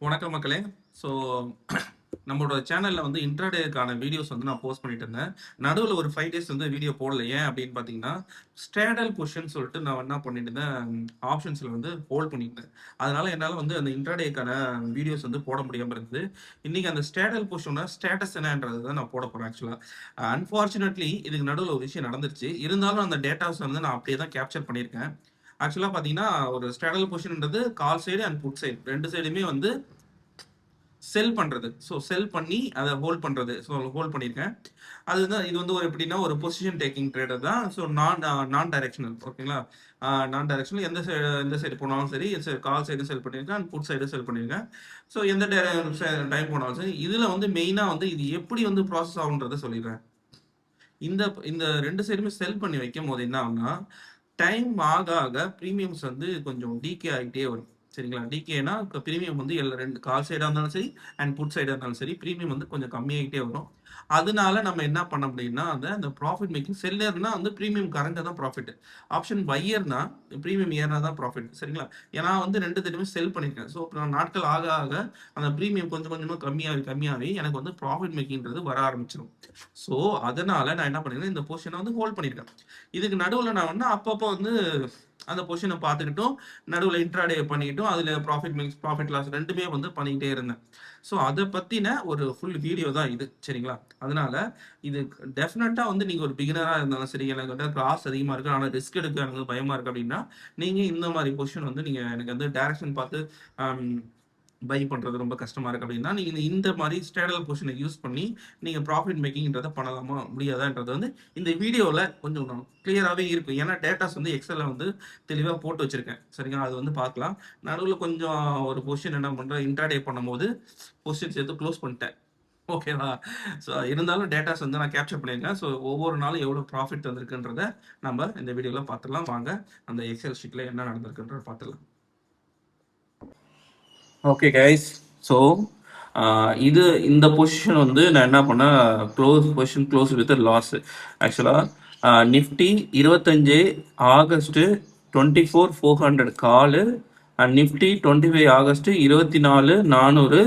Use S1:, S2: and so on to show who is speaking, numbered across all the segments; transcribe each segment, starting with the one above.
S1: வணக்கம் மக்களே. ஸோ நம்மளோட சேனலில் வந்து இன்ட்ராடேக்கான வீடியோஸ் வந்து நான் போஸ்ட் பண்ணிட்டு இருந்தேன். நடுவில் ஒரு 5 டேஸ் வந்து வீடியோ போடல. ஏன் அப்படின்னு பார்த்தீங்கன்னா, ஸ்ட்ராடல் பொசிஷன் சொல்லிட்டு நான் என்ன பண்ணிட்டு இருந்தேன், ஆப்ஷன்ஸில் வந்து ஹோல்ட் பண்ணியிருந்தேன். அதனால என்னால் வந்து அந்த இன்ட்ராடேக்கான வீடியோஸ் வந்து போட முடியாமல் இருந்தது. இன்னைக்கு அந்த ஸ்ட்ராடல் பொசிஷனோட ஸ்டேட்டஸ் என்னன்றது தான் நான் போட போகிறேன். ஆக்சுவலாக அன்ஃபார்ச்சுனேட்லி இதுக்கு நடுவில் ஒரு விஷயம் நடந்துருச்சு. இருந்தாலும் அந்த டேட்டாஸ் வந்து நான் அப்படியே தான் கேப்சர் பண்ணியிருக்கேன். ஆக்சுவலாக பார்த்தீங்கன்னா, ஒரு ஸ்ட்ராடல் பொசிஷன்ன்றது கால் சைடு அண்ட் புட் சைடு ரெண்டு சைடுமே வந்து செல் பண்ணுறது. ஸோ செல் பண்ணி அதை ஹோல்ட் பண்ணுறது. ஸோ ஹோல்ட் பண்ணியிருக்கேன். அதுதான் இது வந்து ஒரு எப்படின்னா ஒரு பொசிஷன் டேக்கிங் ட்ரேடர் தான். ஸோ நான் டைரக்ஷனல். ஓகேங்களா? நான் டைரக்ஷனல் எந்த சைடு போனாலும் சரி, கால் சைடு செல் பண்ணியிருக்கேன் அண்ட் புட் சைடு செல் பண்ணியிருக்கேன். ஸோ எந்த டைம் போனாலும் சரி, இதில் வந்து மெயினாக வந்து இது எப்படி வந்து ப்ராசஸ் ஆகுன்றதை சொல்லிடுறேன். இந்த இந்த ரெண்டு சைடுமே செல் பண்ணி வைக்கும் போது என்ன ஆகும்னா, டைம் ஆக ஆக ப்ரீமியம்ஸ் வந்து கொஞ்சம் டீகே ஆகிட்டே வரும். சரிங்களா? டீகேனா இப்போ ப்ரீமியம் வந்து ரெண்டு கால் சைடாக இருந்தாலும் சரி அண்ட் புட் சைடாக இருந்தாலும் சரி, ப்ரீமியம் வந்து கொஞ்சம் கம்மியாகிட்டே வரும். அதனால நம்ம என்ன பண்ண முடியும்னா, அந்த ப்ராஃபிட் மேக்கிங் செல்லர்னா வந்து ப்ரீமியம் கரண்ட் தான் ப்ராஃபிட். ஆப்ஷன் பையர்னா ப்ரீமியம் ஏறினா தான் ப்ராஃபிட். சரிங்களா? ஏன்னா வந்து ரெண்டு தடவை செல் பண்ணியிருக்கேன். ஸோ நாட்கள் ஆக ஆக அந்த ப்ரீமியம் கொஞ்சம் கொஞ்சமாக கம்மியாகி எனக்கு வந்து ப்ராஃபிட் மேக்கிங்கிறது வர ஆரம்பிச்சிடும். ஸோ அதனால நான் என்ன பண்ணிருக்கேன், இந்த பொசிஷனை வந்து ஹோல்ட் பண்ணியிருக்கேன். இதுக்கு நடுவில் நான் வந்து அப்பப்போ வந்து அந்த பொசிஷனை பார்த்துக்கிட்டும், நடுவில் இன்ட்ராடே பண்ணிக்கிட்டும், அதில் ப்ராஃபிட் லாஸ் ரெண்டுமே வந்து பண்ணிக்கிட்டே இருந்தேன். ஸோ அதை பற்றின ஒரு ஃபுல் வீடியோ தான் இது. சரிங்களா? அதனால இது டெஃபினட்டாக வந்து நீங்கள் ஒரு பிகினராக இருந்தாலும் சரி, எனக்கு வந்து லாஸ் அதிகமாக இருக்குது, ஆனால் ரிஸ்க் எடுக்க எனக்கு பயமாக இருக்குது அப்படின்னா, நீங்கள் இந்த மாதிரி பொசிஷன் வந்து நீங்கள் எனக்கு வந்து டைரக்ஷன் பார்த்து பை பண்ணுறது ரொம்ப கஷ்டமாக இருக்குது அப்படின்னா, நீங்கள் இந்த மாதிரி ஸ்ட்ராடல் பொசிஷனை யூஸ் பண்ணி நீங்கள் ப்ராஃபிட் மேக்கிங்கிறத பண்ணலாமா முடியாதான்றது வந்து இந்த வீடியோவில் கொஞ்சம் கிளியராகவே இருக்கும். ஏன்னா டேட்டாஸ் வந்து எக்ஸலில் வந்து தெளிவாக போட்டு வச்சுருக்கேன். சரிங்களா? அது வந்து பார்க்கலாம். நடுவில் கொஞ்சம் ஒரு பொசிஷன் என்ன பண்ணுறேன், இன்ட்ராடே பண்ணும்போது பொசிஷன் சேர்த்து க்ளோஸ் பண்ணிட்டேன். ஓகேவா? ஸோ இருந்தாலும் டேட்டாஸ் வந்து நான் கேப்சர் பண்ணியிருக்கேன். ஸோ ஒவ்வொரு நாளும் எவ்வளோ ப்ராஃபிட் வந்திருக்குன்றத நம்ம இந்த வீடியோவில் பார்த்துடலாம். வாங்க அந்த எக்ஸல் ஷீட்டில் என்ன நடந்திருக்குன்றத பார்த்துடலாம். Okay guys. ஸோ இது இந்த பொசிஷன் வந்து நான் என்ன பண்ணேன், க்ளோஸ் வித் லாஸ். ஆக்சுவலாக Nifty 25 August 24,400 call and Nifty 25 August 24,400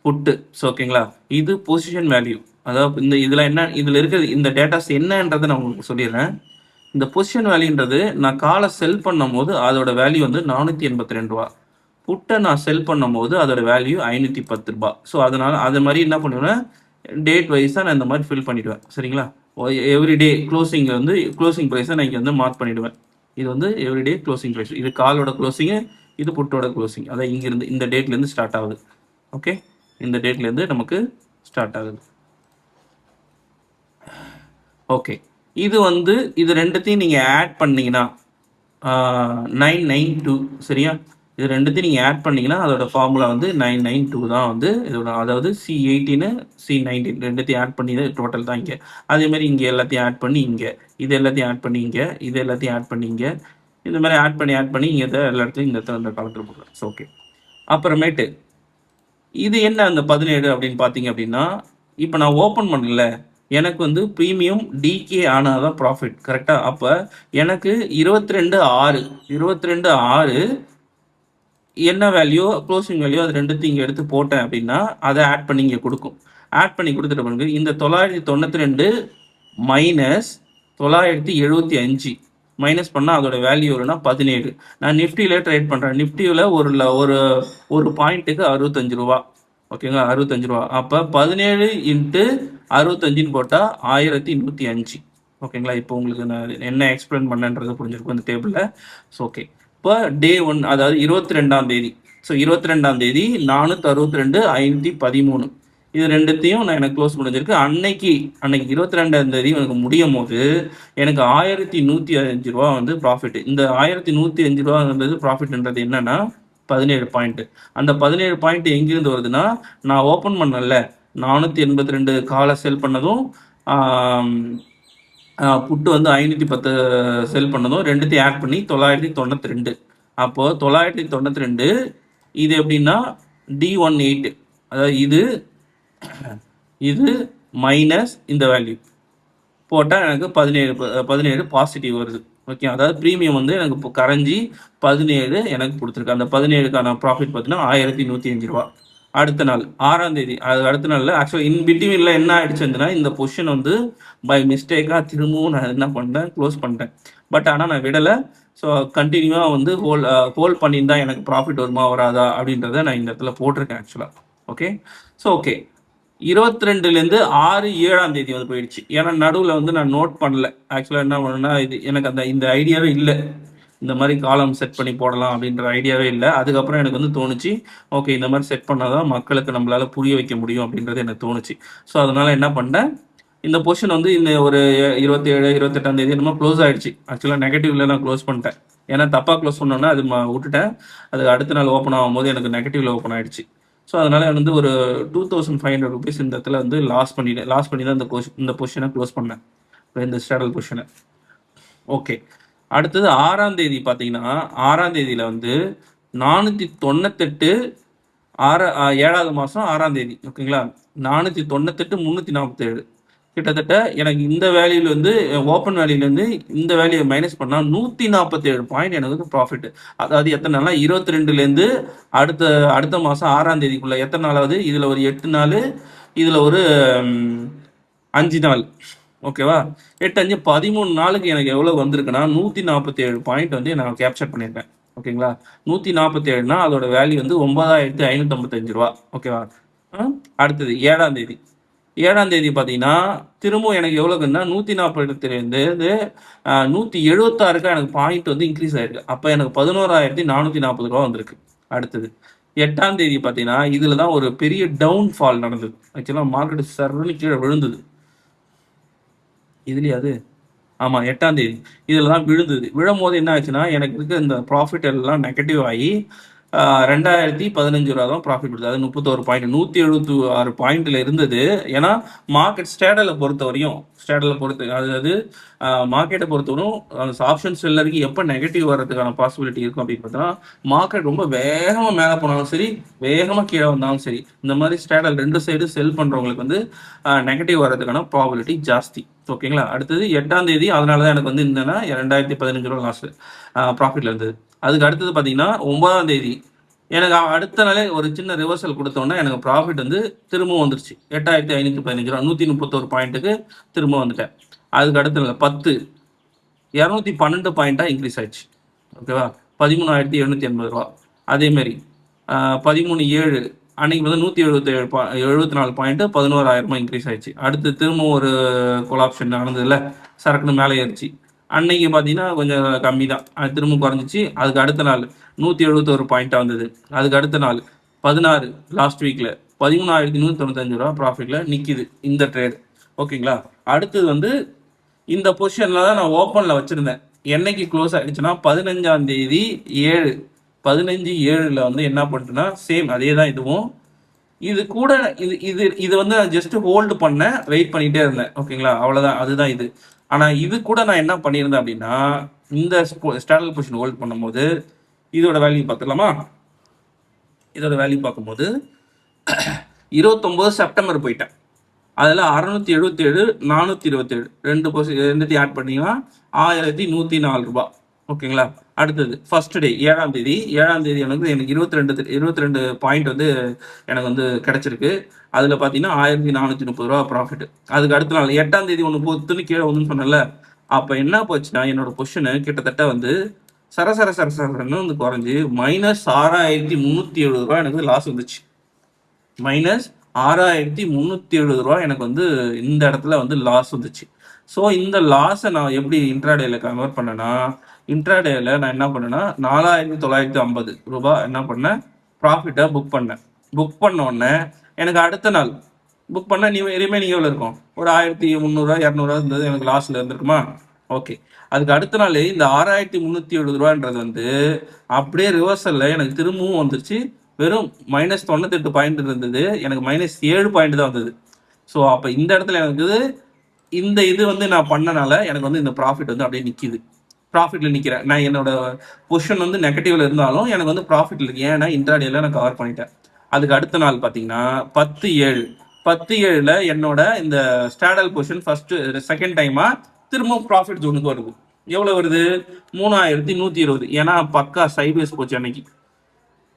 S1: put. So ஓகேங்களா? இது பொசிஷன் வேல்யூ. அதாவது இதில் என்ன, இதில் இருக்கிற இந்த டேட்டாஸ் என்னன்றதை நான் உங்களுக்கு சொல்லிடுறேன். இந்த பொசிஷன் வேல்யூன்றது நான் காலை செல் பண்ணும் போது அதோட வேல்யூ வந்து 482 ரூபா. புட்டை நான் செல் பண்ணும் போது அதோட வேல்யூ 510 ரூபா. ஸோ அதனால அது மாதிரி என்ன பண்ணுவேன், டேட் வைஸாக நான் இந்த மாதிரி ஃபில் பண்ணிவிடுவேன். சரிங்களா? எவ்ரிடே க்ளோசிங் வந்து க்ளோசிங் ப்ரைஸை நான் இங்கே வந்து மார்க் பண்ணிவிடுவேன். இது வந்து எவ்ரிடே க்ளோசிங் ப்ரைஸ். இது காலோட க்ளோசிங்கு, இது புட்டோட க்ளோசிங். அதான் இங்கேருந்து இந்த டேட்லேருந்து ஸ்டார்ட் ஆகுது. ஓகே, இந்த டேட்லேருந்து நமக்கு ஸ்டார்ட் ஆகுது. ஓகே, இது வந்து இது ரெண்டுத்தையும் நீங்கள் ஆட் பண்ணிங்கன்னா 992. சரியா? இது ரெண்டுத்தையும் நீங்கள் ஆட் பண்ணிங்கன்னா அதோட ஃபார்முலா வந்து 992 தான் வந்து இதோட. அதாவது C18 C19 ரெண்டுத்தையும் ஆட் பண்ணி டோட்டல் தான் இங்கே. அதேமாதிரி இங்கே எல்லாத்தையும் ஆட் பண்ணி இங்கே, இது எல்லாத்தையும் ஆட் பண்ணி இங்கே, இது எல்லாத்தையும் ஆட் பண்ணி இங்கே, இந்த மாதிரி ஆட் பண்ணி இங்கே எல்லா இடத்துலையும் இந்த காலத்தில் போடுறேன். ஸோ ஓகே, அப்புறமேட்டு இது என்ன அந்த 17 அப்படின்னு பார்த்தீங்க அப்படின்னா, இப்போ நான் ஓப்பன் பண்ணல, எனக்கு வந்து ப்ரீமியம் டிகே ஆனால் தான் ப்ராஃபிட். கரெக்டாக? அப்போ எனக்கு 22,6 என்ன வேல்யூ, க்ளோசிங் வேல்யூ, அது ரெண்டுத்தையும் இங்கே எடுத்து போட்டேன் அப்படின்னா அதை ஆட் பண்ணி இங்கே கொடுக்கும். ஆட் பண்ணி கொடுத்துட்ட பிறகு இந்த 992 மைனஸ் 975 மைனஸ் பண்ணால் அதோட வேல்யூ வரும்னா 17. நான் நிஃப்டியில் ட்ரேட் பண்ணுறேன். நிஃப்டியில் ஒரு பாயிண்ட்டுக்கு 65 ரூபா. ஓகேங்களா? 65 ரூபா. அப்போ 17 இன்ட்டு 65ன்னு போட்டால் 1105. ஓகேங்களா? இப்போ உங்களுக்கு நான் என்ன எக்ஸ்பிளைன் பண்ணேன்றது புரிஞ்சிருக்கும் இந்த டேபிளில். ஸோ ஓகே, இப்போ டே 1 அதாவது 22ஆம் தேதி. ஸோ 22ஆம் தேதி 462 513 இது ரெண்டுத்தையும் நான் எனக்கு க்ளோஸ் முடிஞ்சிருக்கு. அன்னைக்கு 22ஆம் தேதி எனக்கு முடியும் போது எனக்கு 1105 ரூபா வந்து ப்ராஃபிட். இந்த 1105 ரூபான்றது ப்ராஃபிட்ன்றது என்னன்னா 17 பாயிண்ட். அந்த 17 பாயிண்ட் எங்கிருந்து வருதுன்னா, நான் ஓப்பன் பண்ணல 482 காலை செல் பண்ணதும் புட்டு வந்து 510 செல் பண்ணதும் ரெண்டுத்தையும் ஆட் பண்ணி 992. அப்போது 992 இது எப்படின்னா D18, அதாவது இது மைனஸ் இந்த வேல்யூ போட்டால் எனக்கு 17 பாசிட்டிவ் வருது. ஓகே, அதாவது ப்ரீமியம் வந்து எனக்கு இப்போ கரைஞ்சி 17 எனக்கு கொடுத்துருக்கு. அந்த 17க்கான ப்ராஃபிட் பார்த்தீங்கன்னா 1105 ரூபா. அடுத்த நாள் 6ஆம் தேதி, அது அடுத்த நாள்ல ஆக்சுவலா இன் பிட்வீன்ல என்ன ஆயிடுச்சுன்னா, இந்த பொசிஷன் வந்து பை மிஸ்டேக்கா திரும்பவும் நான் என்ன பண்ணேன், க்ளோஸ் பண்ணிட்டேன். பட் ஆனா நான் விடல. ஸோ கண்டினியூவா வந்து ஹோல்ட் பண்ணியிருந்தா எனக்கு ப்ராஃபிட் வருமா வராதா அப்படின்றத நான் இந்த இடத்துல போட்டிருக்கேன் ஆக்சுவலா. ஓகே. ஸோ ஓகே, 22லேருந்து 6/7ஆம் தேதி வந்து போயிடுச்சு. ஏன்னா நடுவில் வந்து நான் நோட் பண்ணல. ஆக்சுவலாக என்ன பண்ணேன்னா, இது எனக்கு இந்த ஐடியாவே இல்லை. இந்த மாதிரி காலம் செட் பண்ணி போடலாம் அப்படின்ற ஐடியாவே இல்லை. அதுக்கப்புறம் எனக்கு வந்து தோணுச்சு, ஓகே இந்த மாதிரி செட் பண்ணால் தான் மக்களுக்கு நம்மளால புரிய வைக்க முடியும் அப்படின்றது எனக்கு தோணுச்சு. ஸோ அதனால என்ன பண்ணேன், இந்த பொசிஷன் வந்து இந்த ஒரு 27 28ஆம் தேதி என்னமோ க்ளோஸ் ஆயிடுச்சு. ஆக்சுவலாக நெகட்டிவ்ல நான் க்ளோஸ் பண்ணிட்டேன். ஏன்னா தப்பாக க்ளோஸ் பண்ணோன்னா அது விட்டுட்டேன். அது அடுத்த நாள் ஓப்பன் ஆகும்போது எனக்கு நெகட்டிவ்ல ஓப்பன் ஆயிடுச்சு. ஸோ அதனால வந்து ஒரு 2500 ருபீஸ் இந்த இடத்துல வந்து லாஸ் பண்ணி தான் இந்த பொசிஷனை க்ளோஸ் பண்ணேன், இந்த ஸ்டாடல் பொசிஷனை. ஓகே. அடுத்தது 6ஆம் தேதி பார்த்தீங்கன்னா, 6ஆம் தேதியில் வந்து 498 7வது மாதம் 6ஆம் தேதி. ஓகேங்களா, 498 347 கிட்டத்தட்ட எனக்கு இந்த வேல்யூலேருந்து ஓப்பன் வேல்யூலேருந்து இந்த வேல்யூ மைனஸ் பண்ணால் 147 பாயிண்ட் எனக்கு வந்து ப்ராஃபிட். அதாவது எத்தனை நாள்னா 22லேருந்து அடுத்த மாதம் 6ஆம் தேதிக்குள்ளே எத்தனை நாள் ஆகுது, இதில் ஒரு 8 நாள், இதில் ஒரு 5 நாள். ஓகேவா, 8 5 13 நாளுக்கு எனக்கு எவ்வளோ வந்திருக்குன்னா 147 பாயிண்ட் வந்து நான் கேப்சர் பண்ணியிருக்கேன். ஓகேங்களா, 147னா அதோட வேல்யூ வந்து 9555 ரூபா. ஓகேவா. அடுத்தது 7ஆம் தேதி. 7ஆம் தேதி பார்த்தீங்கன்னா திரும்பவும் எனக்கு எவ்வளோக்குன்னா 140லேருந்து 176க்கு எனக்கு பாயிண்ட் வந்து இன்க்ரீஸ் ஆயிருக்கு. அப்போ எனக்கு 11,440 ரூபா வந்திருக்கு. அடுத்தது 8ஆம் தேதி பார்த்தீங்கன்னா இதில் தான் ஒரு பெரிய டவுன்ஃபால் நடந்தது. ஆக்சுவலாக மார்க்கெட் சர்ன்னு கீழே விழுந்தது. இதுலையே அது ஆமாம் 8ஆம் தேதி இதில் தான் விழுந்தது. விழும்போது என்ன ஆச்சுன்னா எனக்கு இருக்க இந்த ப்ராஃபிட் எல்லாம் நெகட்டிவ் ஆகி 2015 ரூபா தான் ப்ராஃபிட் கொடுத்தது. அது 31 பாயிண்ட் 176 பாயிண்ட்ல இருந்தது. ஏன்னா மார்க்கெட் ஸ்டேடலை பொறுத்தவரையும் அதாவது மார்க்கெட்டை பொறுத்தவரையும் ஆப்ஷன் செல்லருக்கு எப்போ நெகட்டிவ் வர்றதுக்கான பாசிபிலிட்டி இருக்கும் அப்படின்னு பார்த்தா, மார்க்கெட் ரொம்ப வேகமாக மேலே போனாலும் சரி, வேகமாக கீழே வந்தாலும் சரி, இந்த மாதிரி ஸ்டேடல் 2 சைடு செல் பண்ணுறவங்களுக்கு வந்து நெகட்டிவ் வர்றதுக்கான ப்ராபிலிட்டி ஜாஸ்தி. ஓகேங்களா. அடுத்தது 8ஆம் தேதி, அதனால தான் எனக்கு வந்து என்னன்னா 2015 ரூபா லாஸ் ப்ராஃபிட்ல இருந்தது. அதுக்கு அடுத்தது பார்த்தீங்கன்னா 9ஆம் தேதி எனக்கு அடுத்த நாளே ஒரு சின்ன ரிவர்சல் கொடுத்தோன்னா எனக்கு ப்ராஃபிட் வந்து திரும்பவும் வந்துருச்சு. 8,515 ரூபா, 131 பாயிண்ட்டுக்கு திரும்ப வந்துட்டேன். அதுக்கு அடுத்த நாள் 10 212 பாயிண்ட்டாக இன்க்ரீஸ் ஆயிடுச்சு. ஓகேவா, 13,780 ரூபா. அதேமாரி 13/7 அன்னைக்கு வந்து 174 பாயிண்ட் 11,000 இன்க்ரீஸ் ஆயிடுச்சு. அடுத்து திரும்ப ஒரு கொலாப்ஷன் நடந்ததுல, சரக்குன்னு மேலே ஏறிச்சு. அன்னைக்கு பார்த்தீங்கன்னா கொஞ்சம் கம்மி தான், அது திரும்ப குறைஞ்சிச்சு. அதுக்கு அடுத்த நாள் 171 பாயிண்ட்டாக வந்தது. அதுக்கு அடுத்த நாள் 16 லாஸ்ட் வீக்கில் 13,195 ரூபா ப்ராஃபிட்டில் நிற்கிது இந்த ட்ரேட். ஓகேங்களா. அடுத்தது வந்து இந்த பொசிஷனில் தான் நான் ஓப்பனில் வச்சுருந்தேன். என்னைக்கு க்ளோஸ் ஆகிடுச்சுன்னா 15ஆம் தேதி 7 15/7 வந்து என்ன பண்ணிட்டேன்னா சேம் அதே தான் இதுவும். இது கூட இது வந்து நான் ஜஸ்ட் ஹோல்டு பண்ணேன், வெயிட் பண்ணிகிட்டே இருந்தேன். ஓகேங்களா, அவ்வளோதான், அதுதான் இது. ஆனால் இது கூட நான் என்ன பண்ணியிருந்தேன் அப்படின்னா, இந்த ஸ்டாண்டர்ட் பொசிஷன் ஹோல்ட் பண்ணும்போது இதோட வேல்யூ பார்த்துக்கலாமா. இதோட வேல்யூ பார்க்கும்போது 29 செப்டம்பர் போயிட்டேன். அதில் 677 427 ரெண்டுத்தையும் ஆட் பண்ணிங்கன்னா 1104 ரூபா. ஓகேங்களா. அடுத்தது ஃபர்ஸ்ட் டே 7ஆம் தேதி எனக்கு 22 பாயிண்ட் வந்து எனக்கு வந்து கிடைச்சிருக்கு. அதில் பார்த்தீங்கன்னா 1430 ரூபா ப்ராஃபிட். அதுக்கு அடுத்த நாள் 8ஆம் தேதி ஒன்று பொத்துன்னு கீழே வந்துன்னு சொன்னல, அப்போ என்ன போச்சுன்னா என்னோட பொசிஷனு கிட்டத்தட்ட வந்து சரசரன்னு வந்து குறைஞ்சி -6,370 ரூபா எனக்கு லாஸ் வந்துச்சு. -6,370 ரூபா எனக்கு வந்து இந்த இடத்துல வந்து லாஸ் வந்துச்சு. ஸோ இந்த லாஸை நான் எப்படி இன்ட்ராடேல கன்வெர்ட் பண்ணேன்னா, இன்ட்ராடேல நான் என்ன பண்ணேன்னா 4,950 ரூபா என்ன பண்ணேன், ப்ராஃபிட்டை புக் பண்ணேன். புக் பண்ண உடனே எனக்கு அடுத்த நாள் புக் பண்ண ரிமைனிங் எவ்வளோ இருக்கும், ஒரு 1,300 200 இருந்தது, எனக்கு லாஸில் இருந்திருக்குமா. ஓகே. அதுக்கு அடுத்த நாள் இந்த 6,370 ரூபான்றது வந்து அப்படியே ரிவர்சலில் எனக்கு திரும்பவும் வந்துருச்சு. வெறும் -98 பாயிண்ட் இருந்தது, எனக்கு -7 பாயிண்ட் தான் வந்தது. ஸோ அப்போ இந்த இடத்துல எனக்கு இந்த இது வந்து நான் பண்ணனால எனக்கு வந்து இந்த ப்ராஃபிட் வந்து அப்படியே நிற்கிது. ப்ராஃபிட்டில் நிற்கிறேன் நான். என்னோட பொசிஷன் வந்து நெகட்டிவ்ல இருந்தாலும் எனக்கு வந்து ப்ராஃபிட் இருக்கு. ஏன்னா இன்ட்ராடேல நான் கவர் பண்ணிட்டேன். அதுக்கு அடுத்த நாள் பார்த்தீங்கன்னா 10/7 என்னோட இந்த ஸ்டாடல் பொசிஷன் செகண்ட் டைமாக திரும்ப ப்ராஃபிட் ஜோனுக்கு வருது. எவ்வளோ வருது, 3,120. ஏன்னா பக்கா சைட்வேஸ் போச்சு அன்னைக்கு.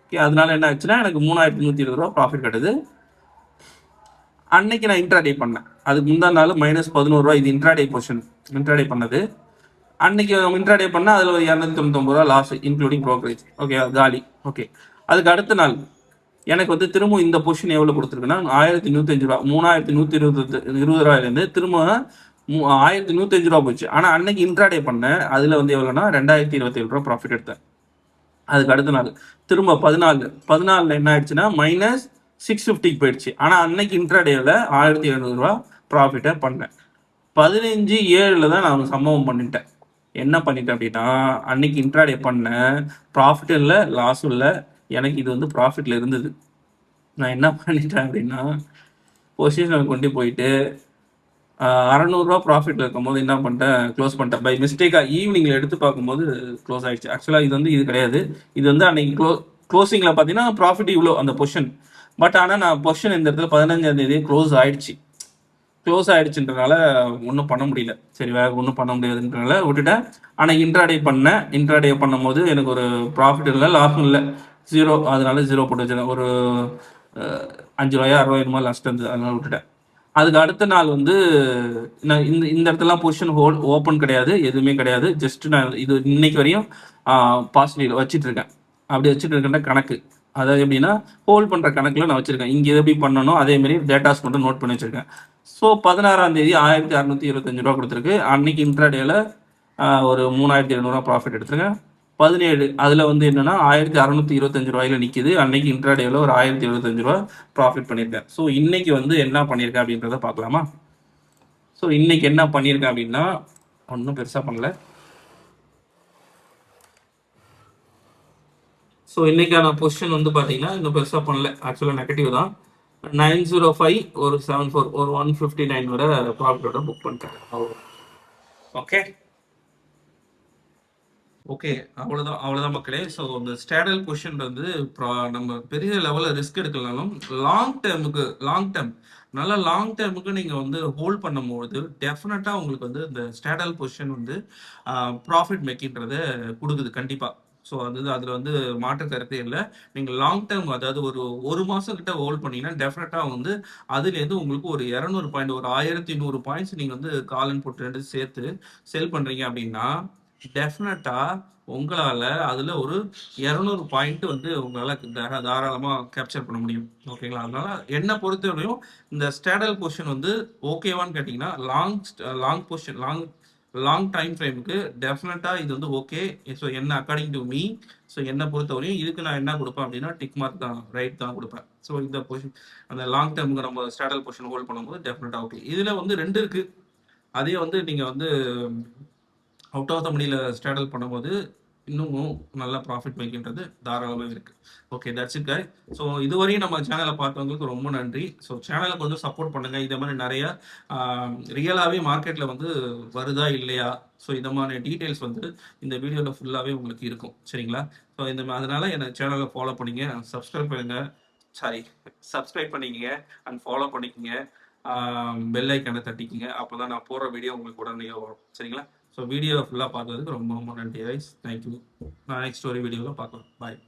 S1: ஓகே, அதனால என்ன ஆச்சுன்னா எனக்கு 3120 ரூபா ப்ராஃபிட் கிடையாது. அன்னைக்கு நான் இன்ட்ராடே பண்ணேன். அதுக்கு முந்தா நாள் -11 ரூபா. இது இன்ட்ராடே பொசிஷன், இன்ட்ராடே பண்ணது. அன்னைக்கு இன்ட்ராடே பண்ணால் அதில் ஒரு 299 ரூபா லாஸ் இன்க்ளூடிங் ப்ரோக்கரேஜ். ஓகே, காலி. ஓகே, அதுக்கு அடுத்த நாள் எனக்கு வந்து திரும்ப இந்த பொசிஷன் எவ்வளோ கொடுத்துருக்குன்னா 1105 ரூபா, 3120 ரூபாயிலேருந்து திரும்ப 1105 ரூபா போச்சு. ஆனால் அன்னைக்கு இன்ட்ராடே பண்ணேன், அதில் வந்து எவ்வளோனா 2027 ரூபா ப்ராஃபிட் எடுத்தேன். அதுக்கு அடுத்த நாள் திரும்ப 14 என்ன ஆயிடுச்சுன்னா -650 போயிடுச்சு. ஆனால் அன்னைக்கு இன்ட்ராடேவில் 1700 ரூபா ப்ராஃபிட்டை பண்ணேன். 15/7 தான் நான் சம்பவம் பண்ணிட்டேன். என்ன பண்ணிட்டேன் அப்படின்னா, அன்னைக்கு இன்ட்ராடே பண்ணேன், ப்ராஃபிட்டும் இல்லை லாஸும் இல்லை. எனக்கு இது வந்து ப்ராஃபிட்டில் இருந்தது. நான் என்ன பண்ணிட்டேன் அப்படின்னா, பொசிஷனை கொண்டு போயிட்டு 600 ரூபா ப்ராஃபிட்டில் இருக்கும்போது என்ன பண்ணிட்டேன், க்ளோஸ் பண்ணிட்டேன். பை மிஸ்டேக்காக ஈவினிங்கில் எடுத்து பார்க்கும்போது க்ளோஸ் ஆகிடுச்சு. ஆக்சுவலாக இது வந்து இது கிடையாது. இது வந்து அன்னைக்கு க்ளோசிங்கில் பார்த்தீங்கன்னா ப்ராஃபிட் இவ்வளோ அந்த பொசிஷன். பட் ஆனால் நான் பொசிஷன் இந்த இடத்துல 15ஆம் தேதி க்ளோஸ் ஆயிடுச்சுன்றனால ஒன்றும் பண்ண முடியல. சரி, வேற ஒன்றும் பண்ண முடியாதுன்றனால விட்டுட்டேன். ஆனால் இன்ட்ராடே பண்ணும்போது எனக்கு ஒரு ப்ராஃபிட் இல்லை, லாஸும் இல்லை, 0. அதனால 0 போட்டு வச்சிருக்கேன். ஒரு 5 ரூபாயா 6 ரூபாய் மாதிரி லாஸ்ட் இருந்தது, அதனால விட்டுட்டேன். அதுக்கு அடுத்த நாள் வந்து நான் இந்த இடத்துல பொசிஷன் ஓப்பன் கிடையாது, எதுவுமே கிடையாது. ஜஸ்ட் நான் இது இன்னைக்கு வரையும் பாசிட்டிவ் வச்சுட்டு இருக்கேன். அப்படி வச்சுட்டு இருக்கேன் கணக்கு. அதாவது எப்படின்னா, ஹோல்ட் பண்ணுற கணக்கில் நான் வச்சுருக்கேன். இங்கே எப்படி பண்ணணும் அதேமாரி டேட்டாஸ் மட்டும் நோட் பண்ணி வச்சுருக்கேன். ஸோ 16ஆம் தேதி 1625 ரூபா கொடுத்துருக்கு. அன்னைக்கு இன்ட்ராடேல ஒரு 3200 ரூபா ப்ராஃபிட் எடுத்துருக்கேன். 17 அதில் வந்து என்னன்னா 1625 ரூபாயில நிற்கிது. அன்னைக்கு இன்ட்ராடேவில் ஒரு 1075 ரூபா ப்ராஃபிட் பண்ணியிருக்கேன். ஸோ இன்னைக்கு வந்து என்ன பண்ணியிருக்கேன் அப்படின்றத பார்க்கலாமா? ஸோ இன்னைக்கு என்ன பண்ணியிருக்கேன் அப்படின்னா, ஒன்றும் பெருசாக பண்ணல. ஸோ இன்னைக்கான பொசிஷன் வந்து பார்த்தீங்கன்னா இன்னும் பெருசாக பண்ணல. ஆக்சுவலாக நெகட்டிவ் தான். 905 ஒரு 74 ஒரு 159 வரை ப்ராஃபிட்டோட புக் பண்ணிட்டேன். ஓகே ஓகே, அவ்வளோதான் மக்களே. ஸோ இந்த ஸ்டேடல் பொசிஷன் வந்து நம்ம பெரிய லெவலில் ரிஸ்க் எடுக்கலனாலும் லாங் டேர்ம் நல்ல லாங் டேர்முக்கு நீங்கள் வந்து ஹோல்ட் பண்ணும்போது டெஃபினட்டாக உங்களுக்கு வந்து இந்த ஸ்டேடல் பொசிஷன் வந்து ப்ராஃபிட் மேக்கிங்கிறத கொடுக்குது கண்டிப்பாக. ஸோ அதில் வந்து மாற்று கருத்தே இல்லை. நீங்கள் லாங் டேர்ம், அதாவது ஒரு மாதம் கிட்ட ஹோல்ட் பண்ணீங்கன்னா டெஃபினட்டாக வந்து அதுலேருந்து உங்களுக்கு ஒரு 200 பாயிண்ட், ஒரு 1100 பாயிண்ட்ஸ் நீங்கள் வந்து கால் அண்ட் புட் ரெண்டு சேர்த்து செல் பண்ணுறீங்க அப்படின்னா டெஃபினட்டா உங்களால அதுல ஒரு 200 பாயிண்ட் வந்து உங்களால தாராளமா கேப்சர் பண்ண முடியும். ஓகேங்களா? அதனால என்ன பொறுத்தவரையும் இந்த ஸ்டேடல் பொசிஷன் வந்து ஓகேவான்னு கேட்டீங்கன்னா லாங் டைம் ஃப்ரேமுக்கு டெஃபினட்டா இது வந்து ஓகே. ஸோ என்ன அக்கார்டிங் டு மீ, ஸோ என்ன பொறுத்தவரையும் இதுக்கு நான் என்ன கொடுப்பேன் அப்படின்னா டிக் மார்க் தான், ரைட் தான் கொடுப்பேன். ஸோ இந்த பொசிஷன் அந்த லாங் டேர்முக்கு நம்ம ஸ்டேடல் பொசிஷன் ஹோல்ட் பண்ணும்போது டெஃபினட்டா ஓகே. இதுல வந்து 2 இருக்கு. அதே வந்து நீங்க வந்து அவுட் ஆஃப் த மணியில் ஸ்டேடல் பண்ணும்போது இன்னும் நல்ல ப்ராஃபிட் மேக்கின்றது தாராளமாக இருக்குது. Okay, that's it guys. So இதுவரையும் நம்ம சேனலை பார்த்தவங்களுக்கு ரொம்ப நன்றி. ஸோ சேனலை கொஞ்சம் சப்போர்ட் பண்ணுங்கள். இதே மாதிரி நிறையா ரியலாகவே மார்க்கெட்டில் வந்து வருதா இல்லையா, ஸோ இந்த மாதிரி டீட்டெயில்ஸ் வந்து இந்த வீடியோவில் ஃபுல்லாகவே உங்களுக்கு இருக்கும். சரிங்களா? ஸோ அதனால் என்னை சேனலை ஃபாலோ பண்ணிங்க, சப்ஸ்கிரைப் பண்ணிக்கங்க அண்ட் ஃபாலோ பண்ணிக்கங்க. பெல் ஐக்கானை தட்டிக்கிங்க. அப்போ தான் நான் போடுற வீடியோ உங்களுக்கு உடனே வரும். சரிங்களா? ஸோ வீடியோ ஃபுல்லாக பார்த்ததுக்கு ரொம்ப ரொம்ப நன்றி கைஸ். தேங்க்யூ. நான் நெக்ஸ்ட் ஒரு வீடியோவில் பார்க்கலாம். பாய்.